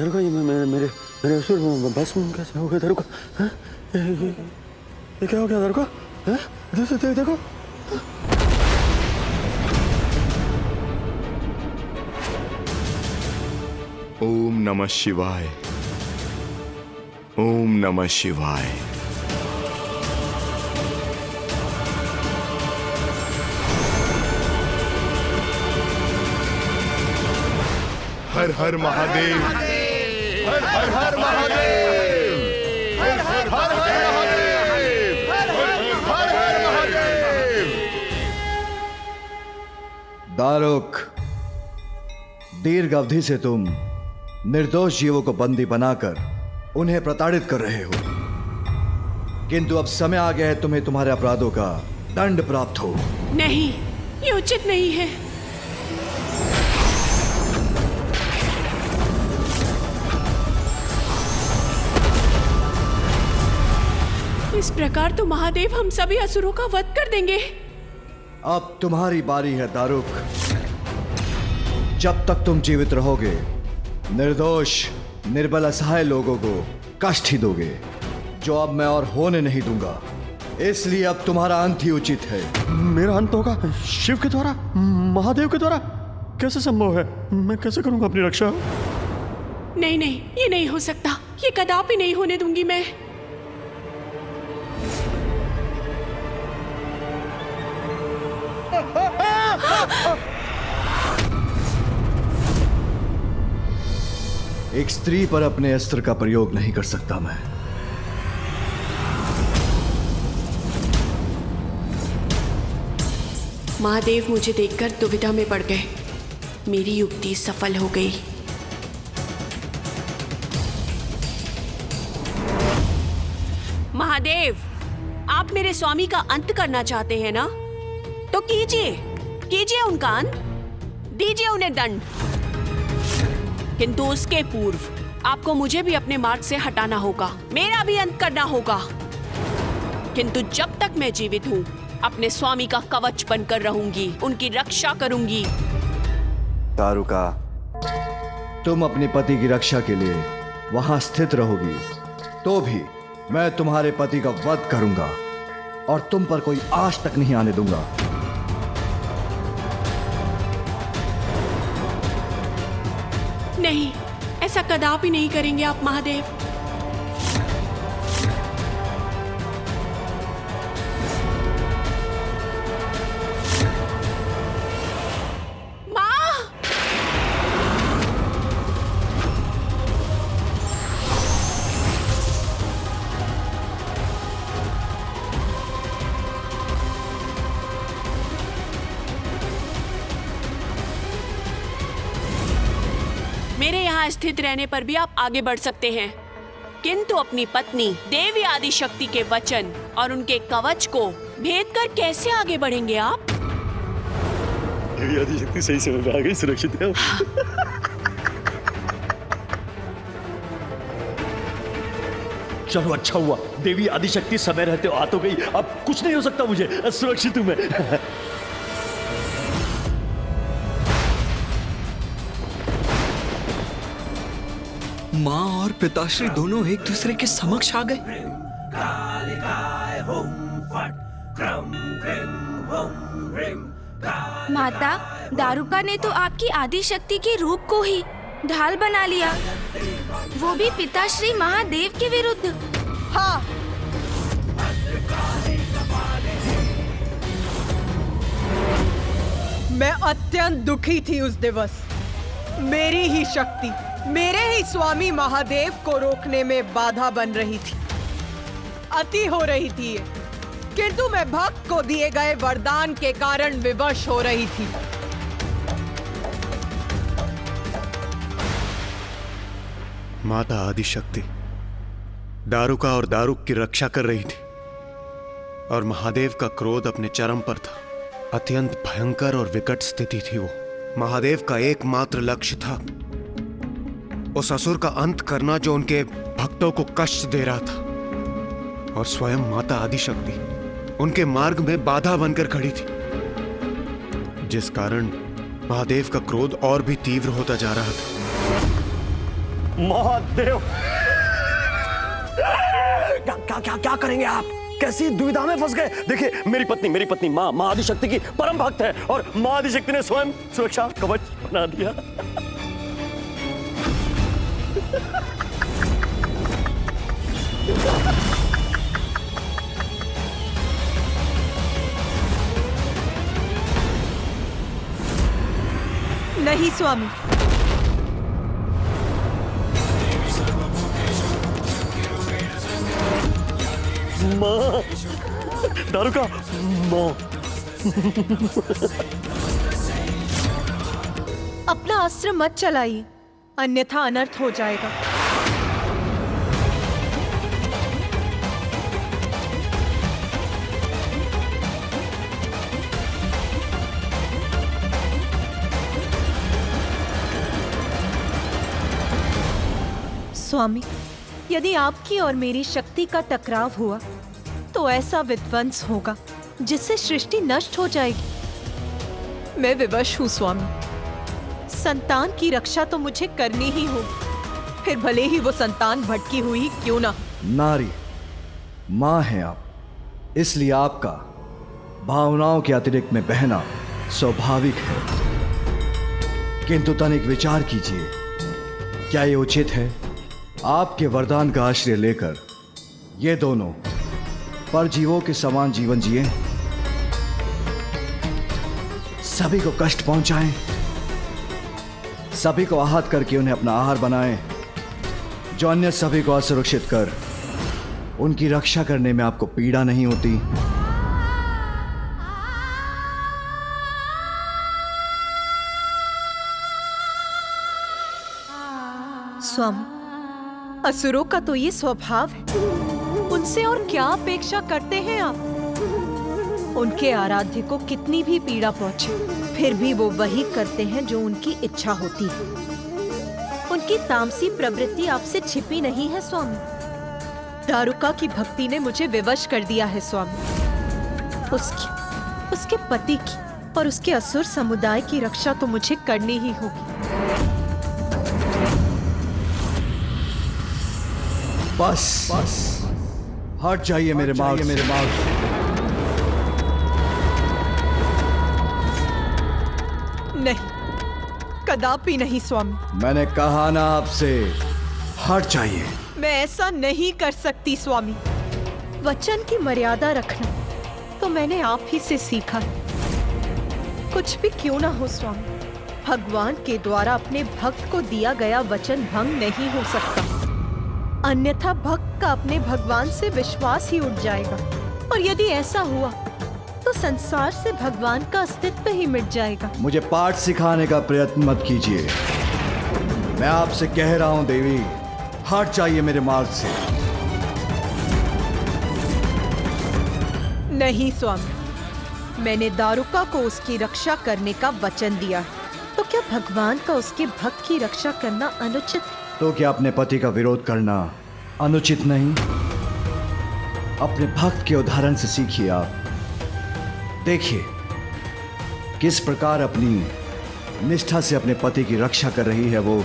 दारुका, ये मेरे मेरे असुर भस्म कैसे हो गए दारुका? हाँ? ये क्या हो गया दारुका? हाँ? देखो। ओम नमः शिवाय। ओम नमः शिवाय। हर हर महादेव। हर हर हर महादेव। हर हर हर महादेव। हर हर हर महादेव। दारुक, दीर्घ अवधि से तुम निर्दोष जीवों को बंदी बनाकर उन्हें प्रताड़ित कर रहे हो, किंतु अब समय आ गया है तुम्हें तुम्हारे अपराधों का दंड प्राप्त हो। नहीं, ये उचित नहीं है। इस प्रकार तो महादेव हम सभी असुरों का वध कर देंगे। अब तुम्हारी बारी है दारुक। जब तक तुम जीवित रहोगे, निर्दोष निर्बल असहाय लोगों को कष्ट ही दोगे, जो अब मैं और होने नहीं दूंगा। इसलिए अब तुम्हारा अंत ही उचित है। मेरा अंत होगा शिव के द्वारा, महादेव के द्वारा? कैसे संभव है? मैं कैसे करूंगा अपनी रक्षा? नहीं, ये नहीं हो सकता। ये कदापि नहीं होने दूंगी मैं। एक स्त्री पर अपने अस्त्र का प्रयोग नहीं कर सकता मैं। महादेव मुझे देखकर दुविधा में पड़ गए। मेरी युक्ति सफल हो गई। महादेव, आप मेरे स्वामी का अंत करना चाहते हैं ना? तो कीजिए उनका अंत। दीजिए उन्हें दंड। किंतु उसके पूर्व आपको मुझे भी अपने मार्ग से हटाना होगा। मेरा भी अंत करना होगा। किंतु जब तक मैं जीवित हूँ, अपने स्वामी का कवच बनकर रहूंगी, उनकी रक्षा करूंगी। दारुका, तुम अपने पति की रक्षा के लिए वहां स्थित रहोगी, तो भी मैं तुम्हारे पति का वध करूंगा और तुम पर कोई आश तक नहीं आने दूंगा। नहीं, ऐसा कदापि नहीं करेंगे आप महादेव। माँ! मेरे यहाँ स्थित रहने पर भी आप आगे बढ़ सकते हैं, किंतु अपनी पत्नी देवी आदिशक्ति के वचन और उनके कवच को भेद कर कैसे आगे बढ़ेंगे आप? देवी आदिशक्ति सही समय पे आ गई, सुरक्षित है। चलो अच्छा हुआ, देवी आदिशक्ति समय रहते आ तो गई। अब कुछ नहीं हो सकता मुझे, सुरक्षित हूं मैं। माँ और पिताश्री दोनों एक दूसरे के समक्ष आ गए। माता, दारुका ने तो आपकी आदिशक्ति के रूप को ही ढाल बना लिया, वो भी पिताश्री महादेव के विरुद्ध। हाँ, मैं अत्यंत दुखी थी उस दिवस। मेरी ही शक्ति मेरे ही स्वामी महादेव को रोकने में बाधा बन रही थी। अति हो रही थी ये, किंतु मैं भक्त को दिए गए वरदान के कारण विवश हो रही थी। माता आदिशक्ति दारुका और दारुक की रक्षा कर रही थी और महादेव का क्रोध अपने चरम पर था। अत्यंत भयंकर और विकट स्थिति थी वो। महादेव का एकमात्र लक्ष्य था उस असुर का अंत करना जो उनके भक्तों को कष्ट दे रहा था, और स्वयं माता आदिशक्ति उनके मार्ग में बाधा बनकर खड़ी थी, जिस कारण महादेव का क्रोध और भी तीव्र होता जा रहा था। महादेव, क्या क्या क्या क्या करेंगे आप? कैसी दुविधा में फंस गए? देखिए मेरी पत्नी माँ आदिशक्ति की परम भक्त है और माँ आदिशक्ति ने स्वयं सुरक्षा कवच बना दिया। नहीं स्वामी, माँ, दारुका माँ, अपना अस्त्र मत चलाइए, अन्यथा अनर्थ हो जाएगा। स्वामी, यदि आपकी और मेरी शक्ति का टकराव हुआ तो ऐसा विध्वंस होगा जिससे सृष्टि नष्ट हो जाएगी। मैं विवश हूँ स्वामी। संतान की रक्षा तो मुझे करनी ही होगी, फिर भले ही वो संतान भटकी हुई क्यों ना। नारी, माँ हैं आप, इसलिए आपका भावनाओं के अतिरिक्त में बहना स्वाभाविक है। किंतु तनिक विचार कीजिए, क्या ये उचित है आपके वरदान का आश्रय लेकर ये दोनों परजीवों के समान जीवन जिए, सभी को कष्ट पहुंचाएं, सभी को आहत करके उन्हें अपना आहार बनाएं, जो अन्य सभी को असुरक्षित कर उनकी रक्षा करने में आपको पीड़ा नहीं होती? स्वामी, असुरों का तो ये स्वभाव है, उनसे और क्या अपेक्षा करते हैं आप? उनके आराध्य को कितनी भी पीड़ा पहुंचे, फिर भी वो वही करते हैं जो उनकी इच्छा होती है। उनकी तामसी प्रवृत्ति आपसे छिपी नहीं है स्वामी। दारुका की भक्ति ने मुझे विवश कर दिया है स्वामी। उसके पति की और उसके असुर समुदाय की रक्षा तो मुझे करनी ही होगी। बस हट जाइए मेरे मार्ग से। नहीं, कदापि नहीं स्वामी। मैंने कहा ना आपसे, हट जाइए। मैं ऐसा नहीं कर सकती स्वामी। वचन की मर्यादा रखना तो मैंने आप ही से सीखा है। कुछ भी क्यों ना हो स्वामी, भगवान के द्वारा अपने भक्त को दिया गया वचन भंग नहीं हो सकता, अन्यथा भक्त का अपने भगवान से विश्वास ही उठ जाएगा। और यदि ऐसा हुआ तो संसार से भगवान का अस्तित्व ही मिट जाएगा। मुझे पाठ सिखाने का प्रयत्न मत कीजिए। मैं आपसे कह रहा हूं देवी, हट जाइए मेरे मार्ग से। नहीं स्वामी, मैंने दारुका को उसकी रक्षा करने का वचन दिया है, तो क्या भगवान का उसके भक्त की रक्षा करना अनुचित है? तो क्या अपने पति का विरोध करना अनुचित नहीं? अपने भक्त के उदाहरण से सीखिए। आप देखिए किस प्रकार अपनी निष्ठा से अपने पति की रक्षा कर रही है वो